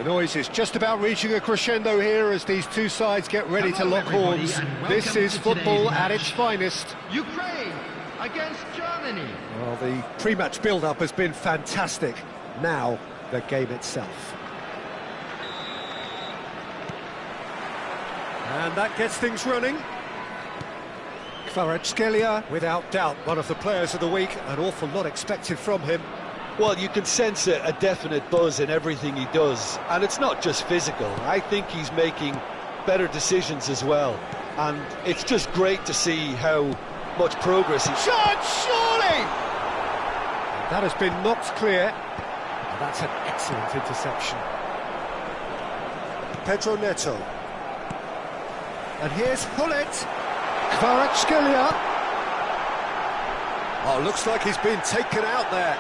noise is just about reaching a crescendo here as these two sides get ready to lock horns. This is football at its finest. Ukraine against Germany. Well, the pre-match build-up has been fantastic. Now, the game itself. And that gets things running. Kvaratskhelia, without doubt, one of the players of the week. An awful lot expected from him. Well, you can sense a definite buzz in everything he does. And it's not just physical. I think he's making better decisions as well. And it's just great to see how much progress he's... Shot, surely! And that has been knocked clear. And that's an excellent interception. Pedro Neto. And here's Hullet. Kvaratskhelia. Oh, looks like he's been taken out there.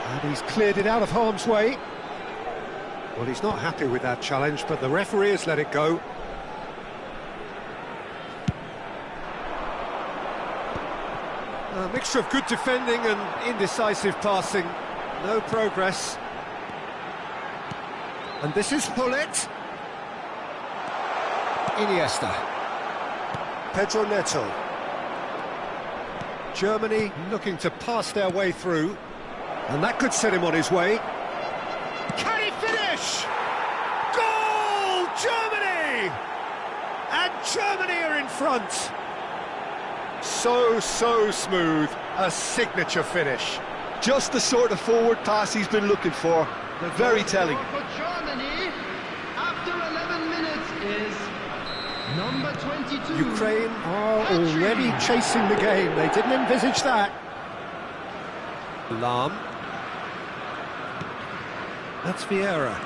And he's cleared it out of harm's way. Well, he's not happy with that challenge, but the referee has let it go. A mixture of good defending and indecisive passing. No progress. And this is Hullet. Iniesta. Pedro Neto. Germany looking to pass their way through. And that could set him on his way. Can he finish? Goal! Germany! And Germany are in front. So smooth. A signature finish. Just the sort of forward pass he's been looking for. Very telling. For Germany, after 11 minutes, is number 22. Ukraine are already chasing the game. They didn't envisage that. Lahm. That's Vieira.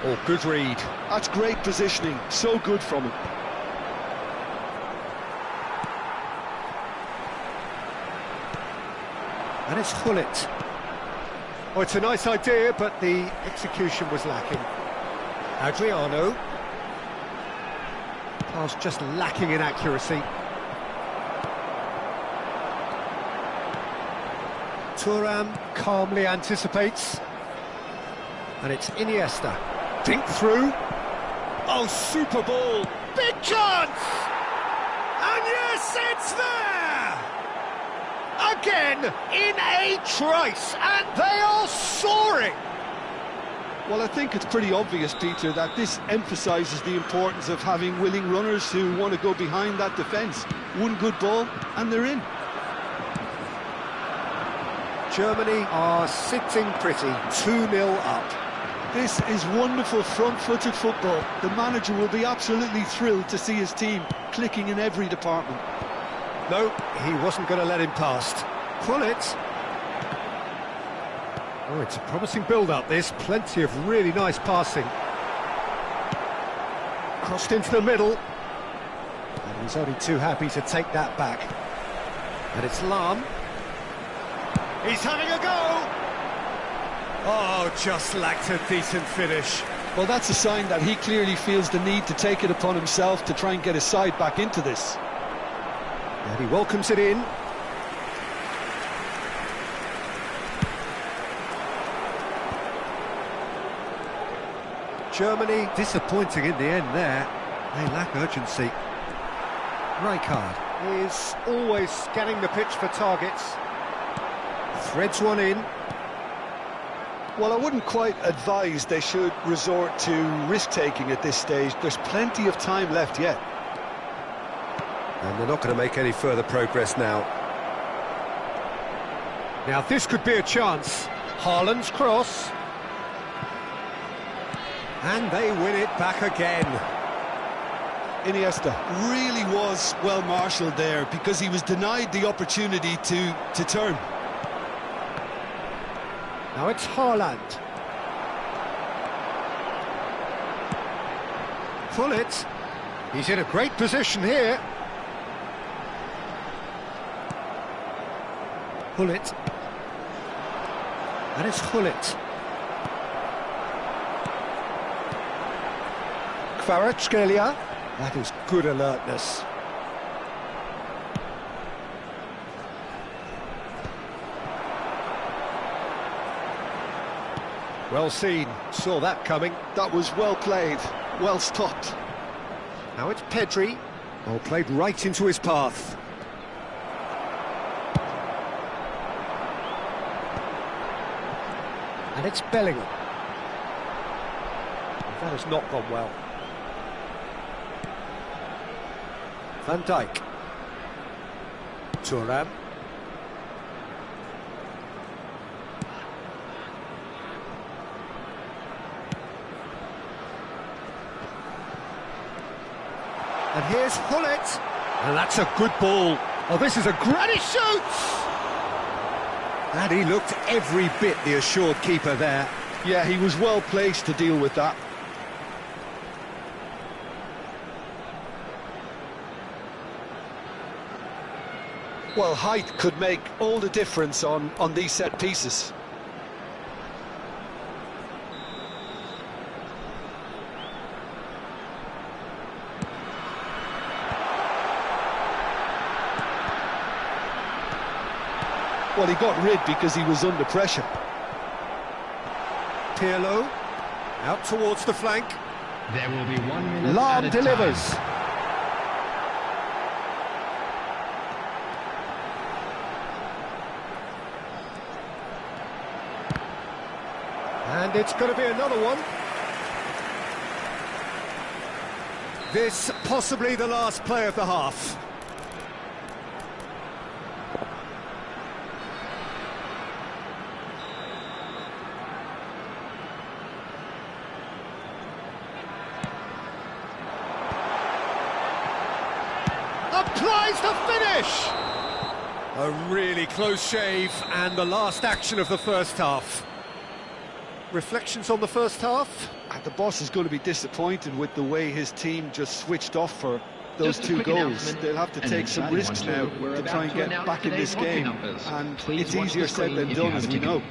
Oh, good read. That's great positioning. So good from him. And it's Hullet. Oh, it's a nice idea, but the execution was lacking. Adriano. Pass just lacking in accuracy. Thuram calmly anticipates. And it's Iniesta. Dink through. Oh, super ball. Big chance! And yes, it's there! Again, in a trice, and they are soaring! Well, I think it's pretty obvious, Peter, that this emphasises the importance of having willing runners who want to go behind that defence. One good ball, and they're in. Germany are sitting pretty, 2-0 up. This is wonderful front-footed football. The manager will be absolutely thrilled to see his team clicking in every department. No, he wasn't going to let him past. Pull it. Oh, it's a promising build-up, this. Plenty of really nice passing. Crossed into the middle. And he's only too happy to take that back. And it's Lahm. He's having a go! Oh, just lacked a decent finish. Well, that's a sign that he clearly feels the need to take it upon himself to try and get his side back into this. And he welcomes it in. Germany disappointing in the end there. They lack urgency. Rijkaard is always scanning the pitch for targets. Threads one in. Well, I wouldn't quite advise they should resort to risk-taking at this stage. There's plenty of time left yet. And they're not going to make any further progress now. Now this could be a chance. Haaland's cross. And they win it back again. Iniesta really was well marshalled there because he was denied the opportunity to turn. Now it's Haaland. Pull it. He's in a great position here. Hullet. And it's Hullet. Kvaratskhelia. That is good alertness. Well seen, saw that coming. That was well played, well stopped. Now it's Pedri. Oh, played right into his path. And it's Bellingham. That has not gone well. Van Dijk. Thuram. And here's Hullet. And that's a good ball. Oh, this is a great... he shoots! And he looked every bit the assured keeper there. Yeah, he was well placed to deal with that. Well, height could make all the difference on these set pieces. Well, he got rid because he was under pressure. Pirlo, out towards the flank. There will be 1 minute Lahm at a delivers. time. And it's going to be another one. This possibly the last play of the half. Applies the finish! A really close shave, and the last action of the first half. Reflections on the first half? The boss is going to be disappointed with the way his team just switched off for those Just a two quick goals. announcement, They'll have to and take an some exciting risks one now too. We're to about try and to get announce back in today's this hockey game. numbers. And Please it's watch easier the said screen than if you done, have as a we ticket. know.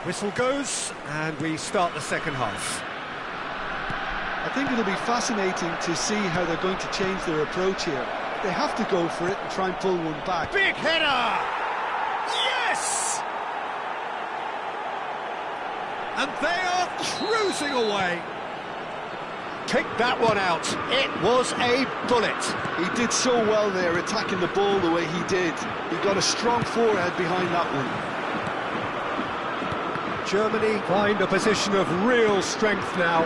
Whistle goes, and we start the second half. I think it'll be fascinating to see how they're going to change their approach here. They have to go for it and try and pull one back. Big header! Yes! And they are cruising away. Pick that one out. It was a bullet. He did so well there, attacking the ball the way he did. He got a strong forehead behind that one. Germany find a position of real strength now.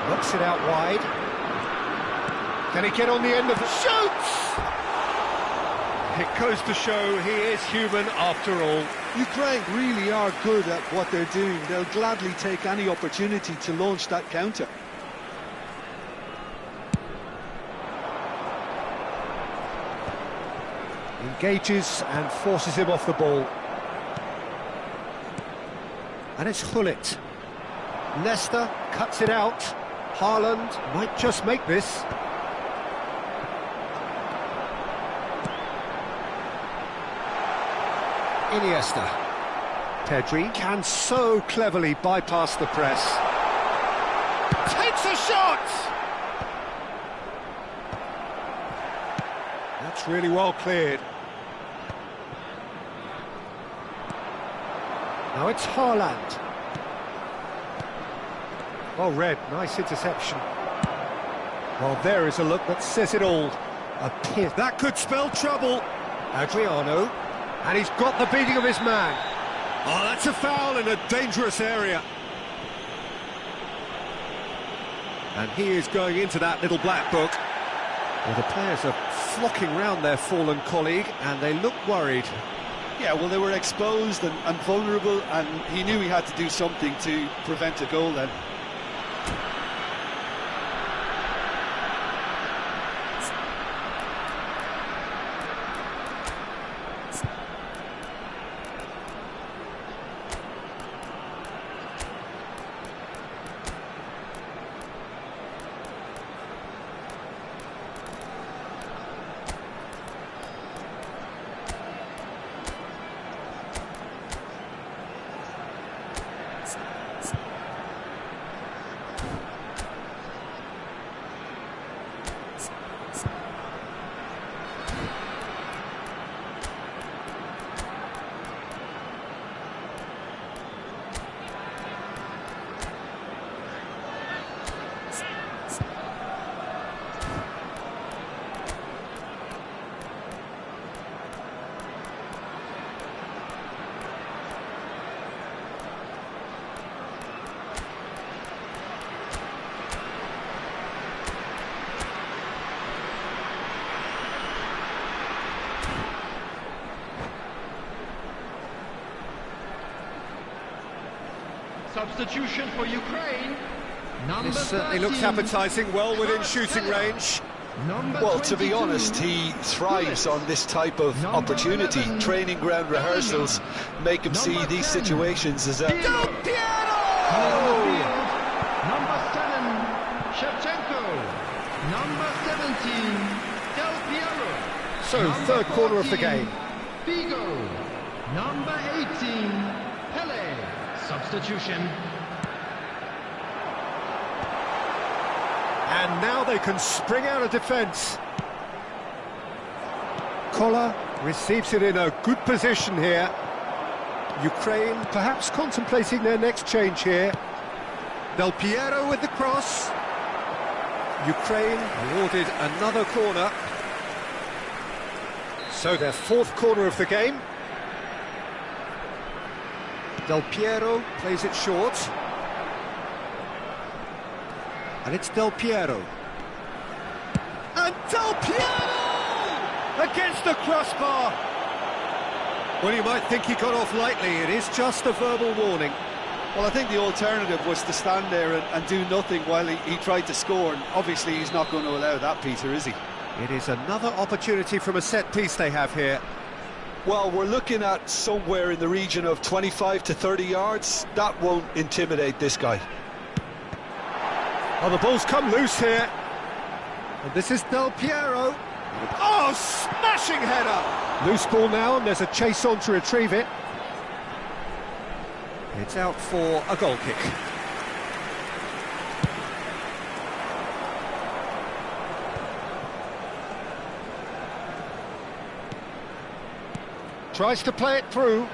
Knocks it out wide. Can he get on the end of the shoots? It goes to show he is human after all. Ukraine really are good at what they're doing. They'll gladly take any opportunity to launch that counter. Engages and forces him off the ball. And it's Hullet. Leicester cuts it out. Haaland might just make this. Iniesta. Pedri can so cleverly bypass the press. Takes a shot! That's really well cleared. Now it's Haaland. Well read, nice interception. Well, there is a look that says it all. A piss. That could spell trouble. Adriano. And he's got the beating of his man. Oh, that's a foul in a dangerous area. And he is going into that little black book. Well, the players are flocking round their fallen colleague, and they look worried. Yeah, well, they were exposed and vulnerable, and he knew he had to do something to prevent a goal then. Substitution for Ukraine. Number This certainly looks 13. appetising, well within shooting range. Well, to be 22. honest, he thrives on this type of opportunity. Training ground rehearsals make him see these situations as a... Del Piero! Number 7, Shevchenko. Number 17, Del Piero. So, Number third corner of the 14, game. Figo. Number 18, Pele. Substitution. And now they can spring out of defence. Kola receives it in a good position here. Ukraine perhaps contemplating their next change here. Del Piero with the cross. Ukraine awarded another corner. So their fourth corner of the game. Del Piero plays it short. And it's Del Piero. And Del Piero! Against the crossbar! Well, you might think he got off lightly. It is just a verbal warning. Well, I think the alternative was to stand there and do nothing while he tried to score. And obviously, he's not going to allow that, Peter, is he? It is another opportunity from a set piece they have here. Well, we're looking at somewhere in the region of 25 to 30 yards. That won't intimidate this guy. Oh, the ball's come loose here. And this is Del Piero. Oh, smashing header! Loose ball now, and there's a chase on to retrieve it. It's out for a goal kick. Tries to play it through.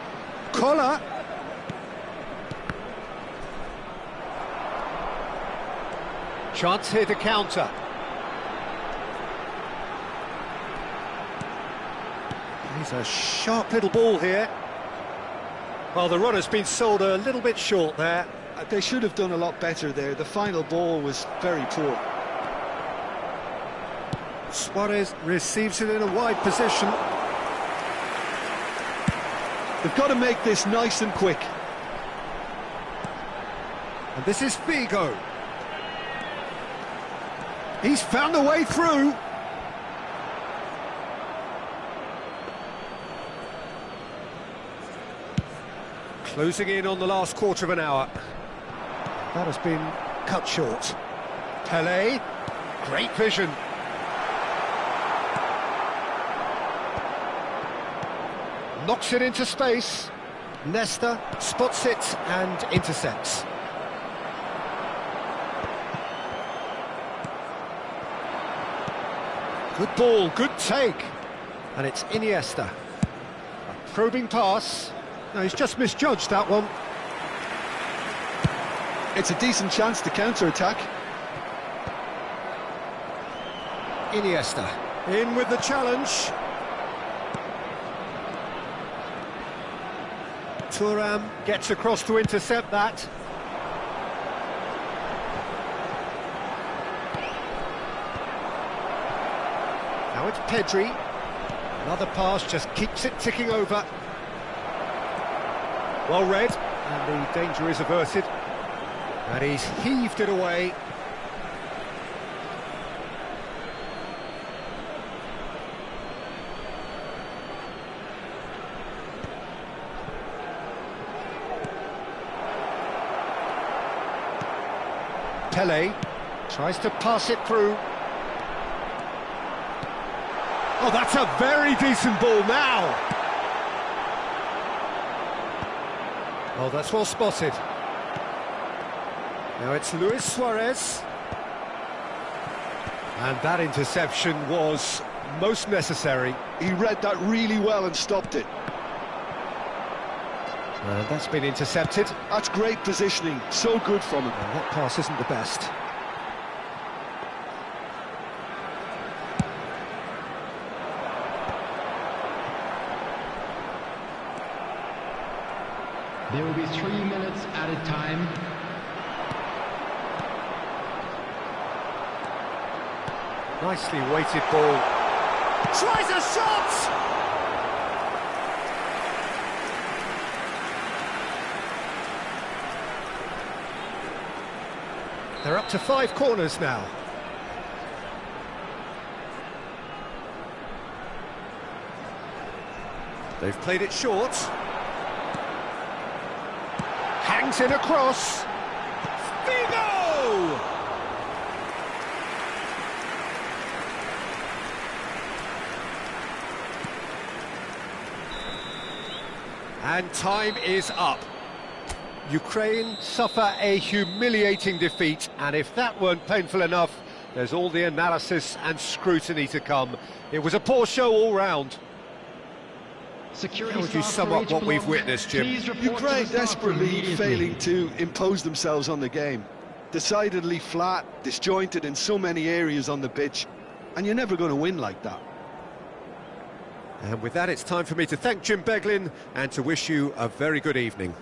Kola. Chance here to counter. He's a sharp little ball here. Well, the runner's been sold a little bit short there. They should have done a lot better there. The final ball was very poor. Suarez receives it in a wide position. They've got to make this nice and quick. And this is Figo. He's found a way through. Closing in on the last quarter of an hour. That has been cut short. Pele, great vision. Knocks it into space. Nesta spots it and intercepts. Good ball, good take. And it's Iniesta. A probing pass. No, he's just misjudged that one. It's a decent chance to counter-attack. Iniesta in with the challenge. Thuram gets across to intercept that. it's Pedri. Another pass just keeps it ticking over. Well read, and the danger is averted. And he's heaved it away. Pele tries to pass it through. Oh, that's a very decent ball now. Oh, that's well spotted. Now it's Luis Suarez. And that interception was most necessary. He read that really well and stopped it. And that's been intercepted. That's great positioning, so good from him. Well, that pass isn't the best. There will be 3 minutes added time. Nicely weighted ball. Tries a shot! They're up to 5 corners now. They've played it short. Hangs in across. Figo! And time is up. Ukraine suffer a humiliating defeat, and if that weren't painful enough, there's all the analysis and scrutiny to come. It was a poor show all round. How would you sum up what we've witnessed, Jim? Ukraine desperately failing to impose themselves on the game. Decidedly flat, disjointed in so many areas on the pitch, and you're never going to win like that. And with that, it's time for me to thank Jim Beglin and to wish you a very good evening.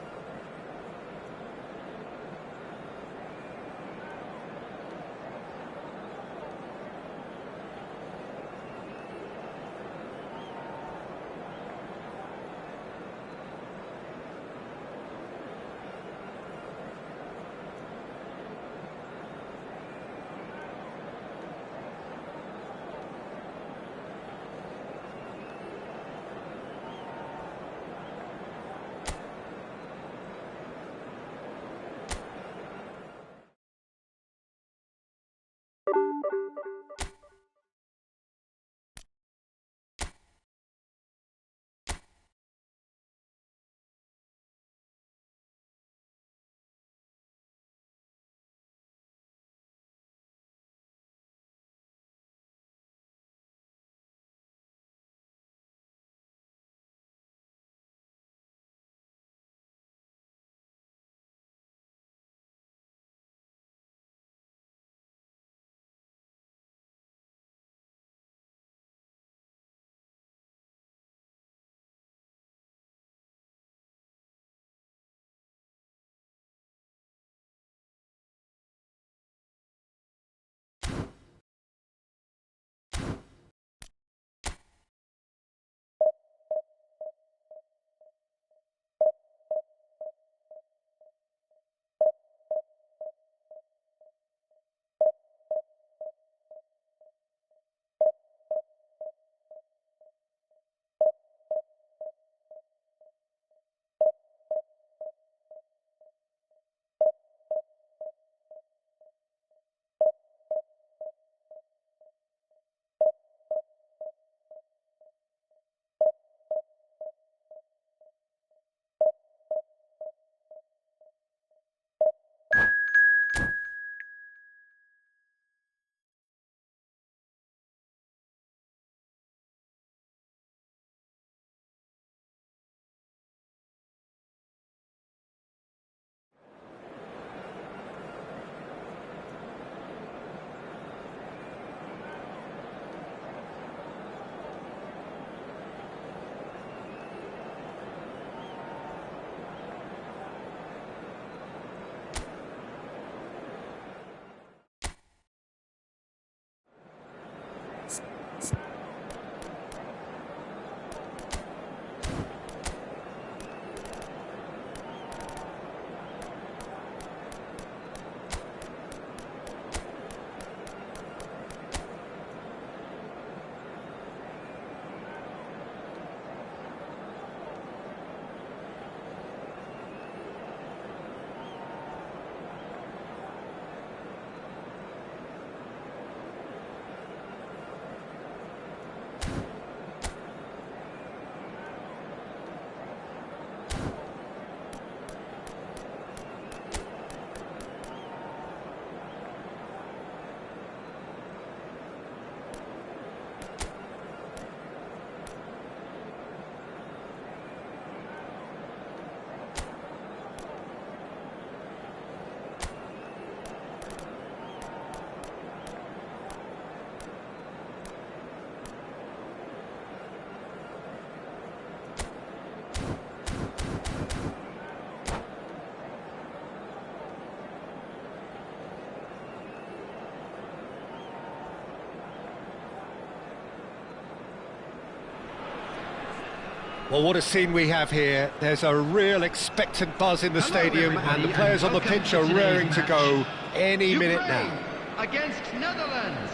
Well, what a scene we have here. There's a real expectant buzz in the stadium, and the players on the pitch are raring to go any minute now. Against Netherlands.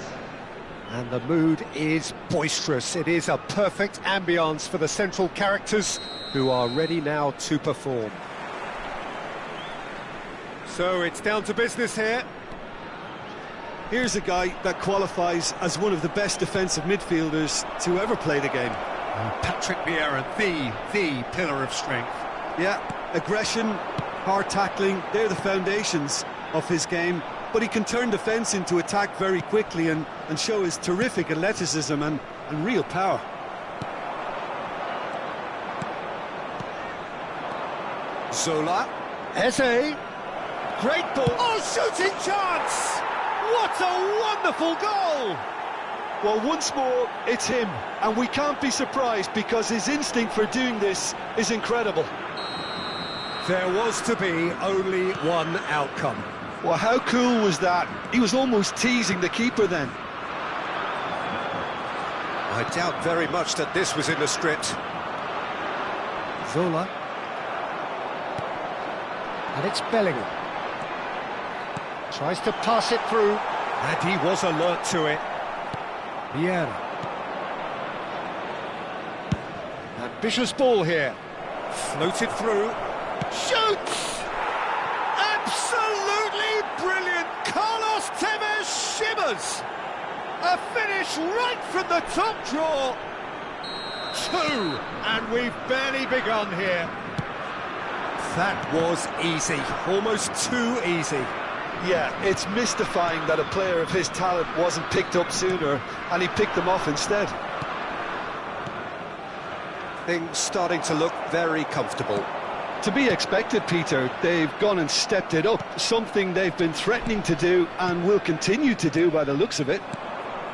And the mood is boisterous. It is a perfect ambience for the central characters who are ready now to perform. So it's down to business here. Here's a guy that qualifies as one of the best defensive midfielders to ever play the game. Patrick Vieira, the pillar of strength. Yeah, aggression, hard tackling, they're the foundations of his game. But he can turn defence into attack very quickly and show his terrific athleticism and real power. Zola. Eze. Great ball. Oh, shooting chance! What a wonderful goal! Well, once more, it's him. And we can't be surprised because his instinct for doing this is incredible. There was to be only one outcome. Well, how cool was that? He was almost teasing the keeper then. I doubt very much that this was in the script. Zola. And it's Bellingham. Tries to pass it through, and he was alert to it. Vieira. Ambitious ball here. Floated through. Shoots! Absolutely brilliant! Carlos Tevez shimmers! A finish right from the top draw! 2, and we've barely begun here. That was easy, almost too easy. Yeah, it's mystifying that a player of his talent wasn't picked up sooner, and he picked them off instead. Things starting to look very comfortable. To be expected, Peter. They've gone and stepped it up, something they've been threatening to do and will continue to do by the looks of it.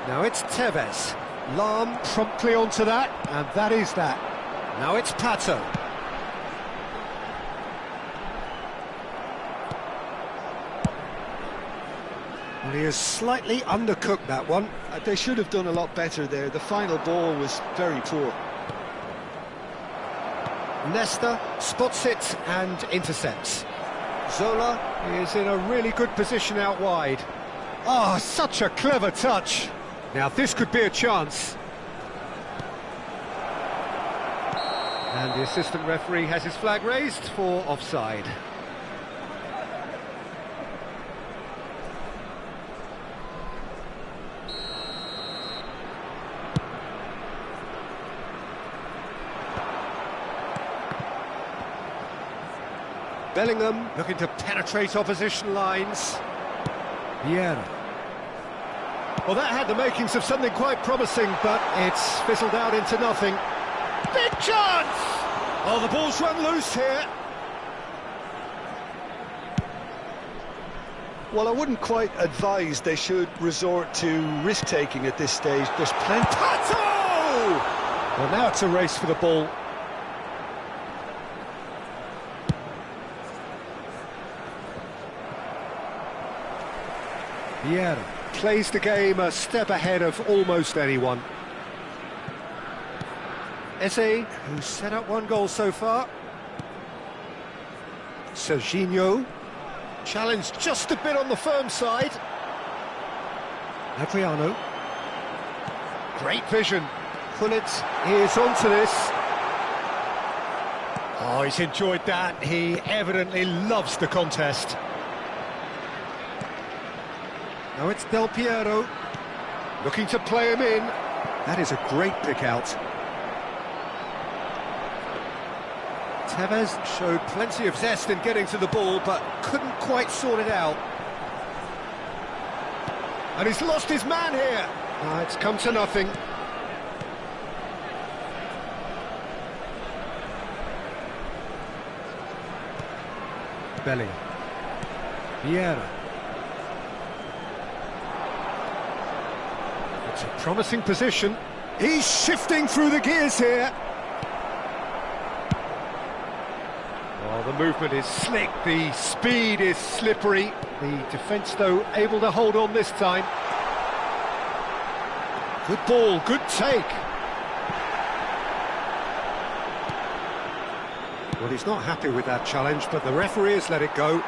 Now it's Tevez. Lahm promptly onto that, and that is that. Now it's Pato. Well, he has slightly undercooked that one. They should have done a lot better there. The final ball was very poor. Nesta spots it and intercepts. Zola is in a really good position out wide. Oh, such a clever touch. Now this could be a chance. And the assistant referee has his flag raised for offside. Bellingham looking to penetrate opposition lines. Vieira. Well, that had the makings of something quite promising, but it's fizzled out into nothing. Big chance! Oh, the ball's run loose here. Well, I wouldn't quite advise they should resort to risk-taking at this stage. There's plenty... Pato! Well, now it's a race for the ball. Vieira plays the game a step ahead of almost anyone. Eze, who's set up one goal so far. Serginho, challenged just a bit on the firm side. Adriano. Great vision. Gullit is onto this. Oh, he's enjoyed that. He evidently loves the contest. Now it's Del Piero, looking to play him in. That is a great pick out. Tevez showed plenty of zest in getting to the ball, but couldn't quite sort it out. And he's lost his man here. It's come to nothing. Bellingham. Vieira. It's a promising position. He's shifting through the gears here. Oh, the movement is slick, the speed is slippery. The defence, though, able to hold on this time. Good ball, good take. Well, he's not happy with that challenge, but the referee has let it go.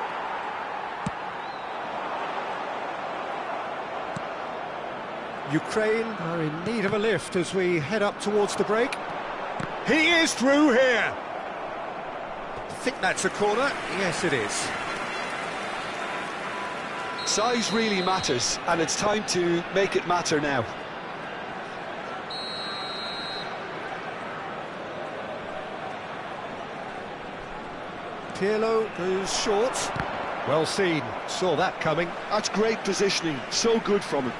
Ukraine are in need of a lift as we head up towards the break. He is through here! I think that's a corner. Yes, it is. Size really matters, and it's time to make it matter now. Pirlo goes short. Well seen. Saw that coming. That's great positioning. So good from him.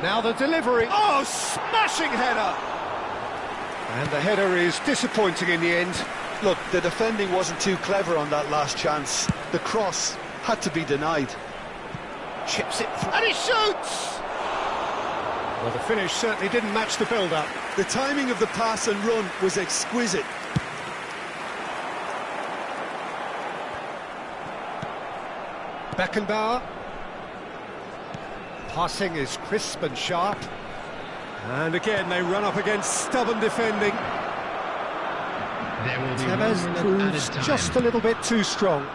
Now the delivery. Oh, smashing header! And the header is disappointing in the end. Look, the defending wasn't too clever on that last chance. The cross had to be denied. Chips it through. And he shoots! Well, the finish certainly didn't match the build-up. The timing of the pass and run was exquisite. Beckenbauer. Passing is crisp and sharp. And again, they run up against stubborn defending. There will be Tevez 1 minute proves added just a time. little bit too strong.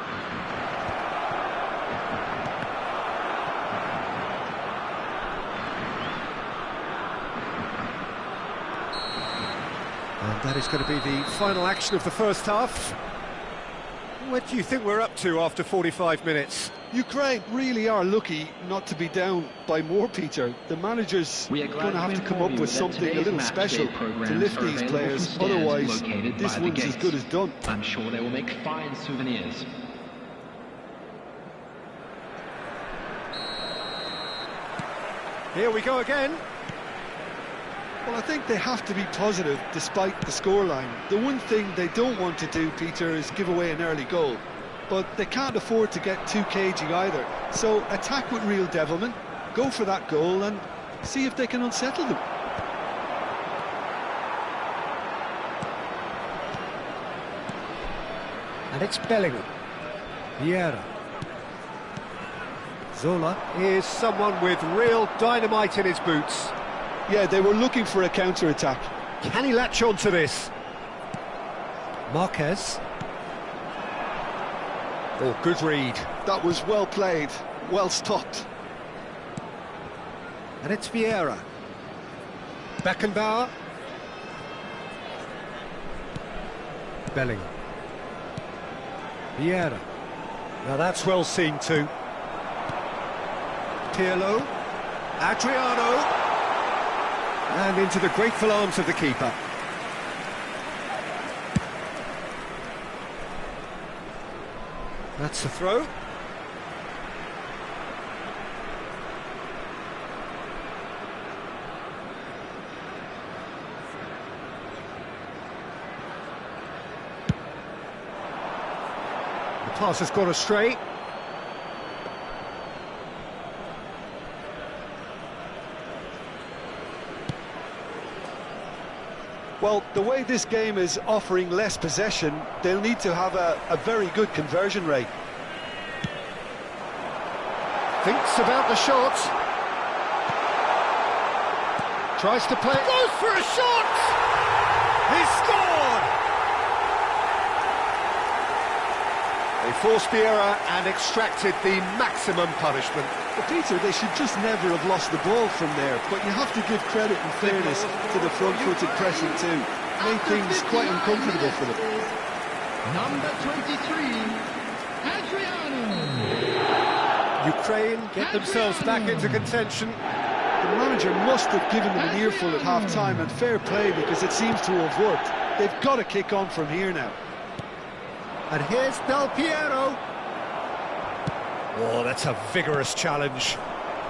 And that is going to be the final action of the first half. What do you think we're up to after 45 minutes? Ukraine really are lucky not to be down by more, Peter. The manager's going to have to come up with something a little special to lift these players, otherwise this one's as good as done. I'm sure they will make fine souvenirs. Here we go again. Well, I think they have to be positive despite the scoreline. The one thing they don't want to do, Peter, is give away an early goal. But they can't afford to get too cagey either. So attack with real devilment, go for that goal and see if they can unsettle them. And it's Bellingham. Vieira. Zola is someone with real dynamite in his boots. Yeah, they were looking for a counter-attack. Can he latch on to this? Marquez. Oh, good read. That was well played, well stopped. And it's Vieira. Beckenbauer. Bellingham. Vieira. Now that's well seen too. Pirlo. Adriano. And into the grateful arms of the keeper. That's a throw. The pass has gone astray. Well, the way this game is offering less possession, they'll need to have a very good conversion rate. Thinks about the shot. Tries to play. Goes for a shot! He scored! They forced the error and extracted the maximum punishment. But Peter, they should just never have lost the ball from there, but you have to give credit and fairness to the front-footed pressing too. Made things quite uncomfortable for them. Number 23, Adriano. Ukraine get themselves back into contention. The manager must have given them an earful at half-time, and fair play because it seems to have worked. They've got to kick on from here now. And here's Del Piero. Oh, that's a vigorous challenge.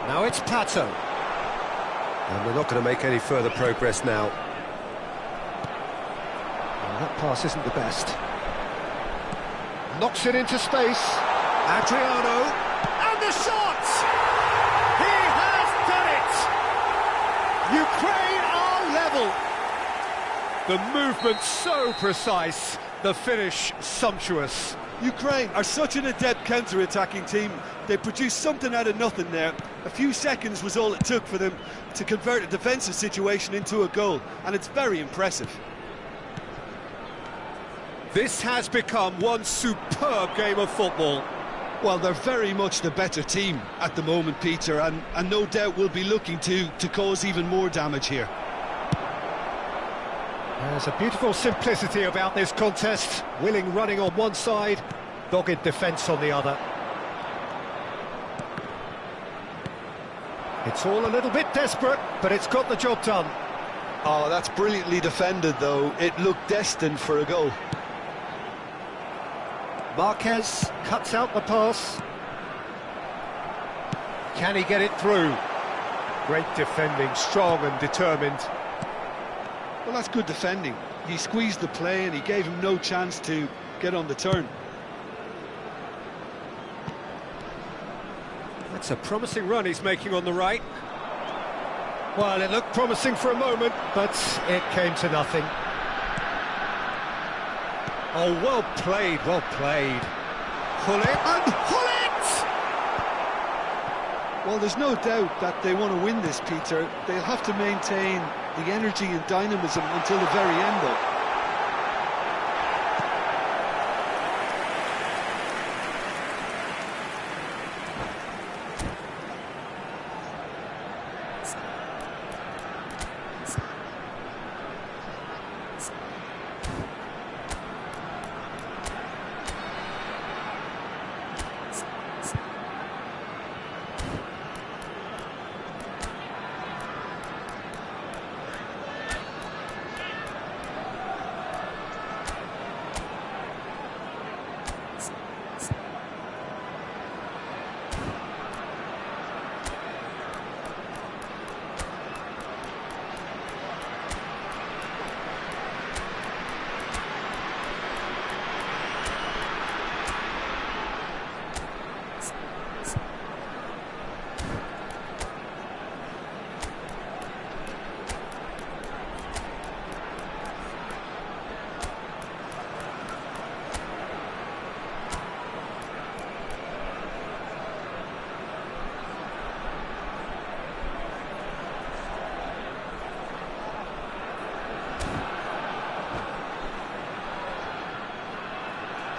Now it's Pato. And they're not going to make any further progress now. Well, that pass isn't the best. Knocks it into space. Adriano. And the shot! He has done it! Ukraine are level. The movement's so precise. The finish sumptuous. Ukraine are such an adept counter-attacking team. They produced something out of nothing there. A few seconds was all it took for them to convert a defensive situation into a goal, and it's very impressive. This has become one superb game of football. Well, they're very much the better team at the moment, Peter, and no doubt will be looking to cause even more damage here. There's a beautiful simplicity about this contest. Willing running on one side, dogged defence on the other. It's all a little bit desperate, but it's got the job done. Oh, that's brilliantly defended, though. It looked destined for a goal. Marquez cuts out the pass. Can he get it through? Great defending, strong and determined. Well, that's good defending. He squeezed the play and he gave him no chance to get on the turn. That's a promising run he's making on the right. Well, it looked promising for a moment, but it came to nothing. Oh, well played, well played. Pull it, and pull it! Well, there's no doubt that they want to win this, Peter. They'll have to maintain the energy and dynamism until the very end, though.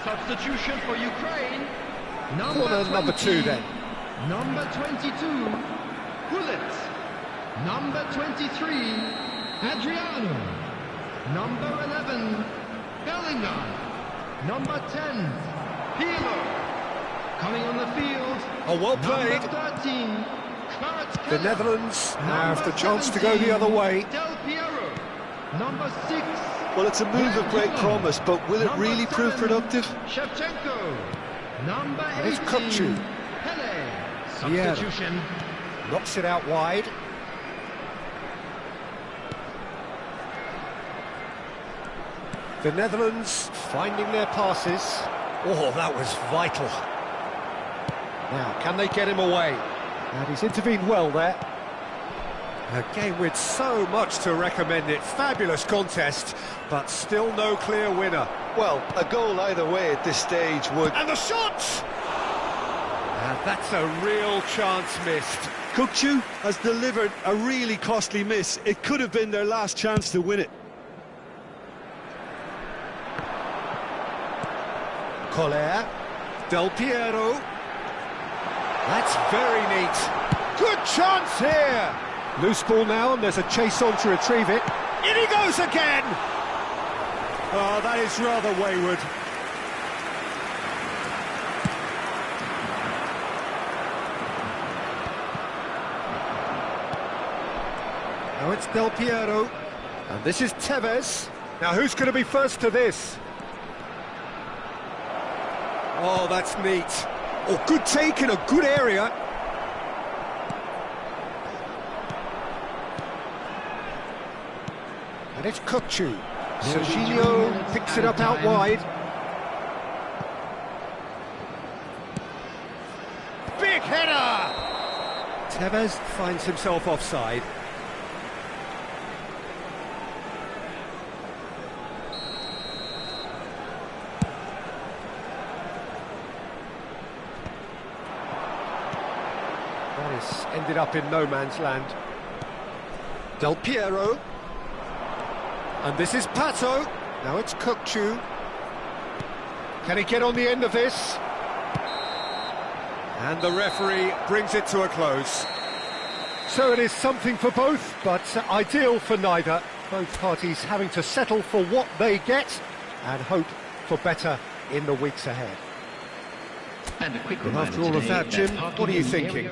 Substitution for Ukraine. Number 2 then. Number 22, Gullit. Number 23, Adriano. Number 11, Bellingham. Number 10, Pirlo. Coming on the field. Oh, well played. Number 13, Kvaratskhelia. The Netherlands have the chance to go 17, the other way. Del Piero. Number 6. Well, it's a move of great promise, but will it really prove productive? Shevchenko. Number 18. It's Kukcu. Pele. Substitution. Knocks it out wide. The Netherlands finding their passes. Oh, that was vital. Now, can they get him away? And he's intervened well there. A game with so much to recommend it. Fabulous contest, but still no clear winner. Well, a goal either way at this stage would... And the shot! And that's a real chance missed. Kukcu has delivered a really costly miss. It could have been their last chance to win it. Collier, Del Piero. That's very neat. Good chance here. Loose ball now, and there's a chase on to retrieve it. In he goes again! Oh, that is rather wayward. Now it's Del Piero. And this is Tevez. Now who's going to be first to this? Oh, that's neat. Oh, good take in a good area. And it's Kukcu. Serginho picks it up out wide. Big header! Tevez finds himself offside. This ended up in no man's land. Del Piero. And this is Pato. Now it's Kukçu. Can he get on the end of this? And the referee brings it to a close. So it is something for both, but ideal for neither. Both parties having to settle for what they get and hope for better in the weeks ahead. And a quick After all of that, Jim, what are you thinking?